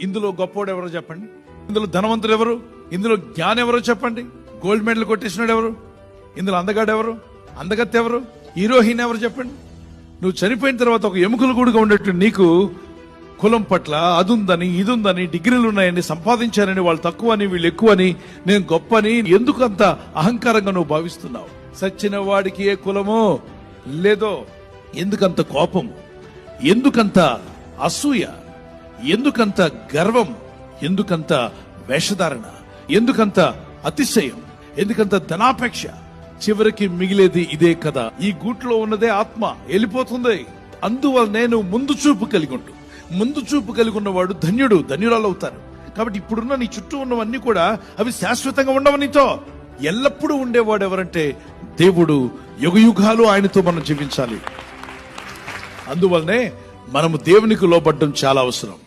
ఇందులో గొప్పోడు ఎవరో చెప్పండి, ఇందులో ధనవంతుడు ఎవరు, ఇందులో జ్ఞానం ఎవరో చెప్పండి, గోల్డ్ మెడల్ కొట్టేసినాడు ఎవరు, ఇందులో అందగాడు ఎవరు, అందగత్తె ఎవరు, హీరోయిన్ ఎవరు చెప్పండి. నువ్వు చనిపోయిన తర్వాత ఒక ఎముకలు కూడా ఉండేట్టు నీకు కులం పట్ల అదుందని ఇదుందని డిగ్రీలు ఉన్నాయని సంపాదించారని వాళ్ళు తక్కువ అని వీళ్ళు ఎక్కువ అని నేను గొప్ప అని ఎందుకు అంత అహంకారంగా నువ్వు భావిస్తున్నావు? సచ్చిన వాడికి ఏ కులమో లేదో, ఎందుకంత కోపం, ఎందుకంత అసూయ, ఎందుకంత గర్వం, ఎందుకంత వేషధారణ, ఎందుకంత అతిశయం, ఎందుకంత ధనాపేక్ష? చివరికి మిగిలేది ఇదే కదా. ఈ గూట్లో ఉన్నదే ఆత్మ వెళ్ళిపోతుంది. అందువల్ల నేను ముందు చూపు కలిగి ఉంటూ, ముందు చూపు కలిగి ఉన్నవాడు ధన్యుడు, ధన్యురాలు అవుతారు. కాబట్టి ఇప్పుడున్న నీ చుట్టూ ఉన్నవన్నీ కూడా అవి శాశ్వతంగా ఉండవు. నీతో ఎల్లప్పుడూ ఉండేవాడు ఎవరంటే దేవుడు. యుగయుగాలు ఆయనతో మనం జీవించాలి. అందువల్లనే మనము దేవునికి లోబడ్డం చాలా అవసరం.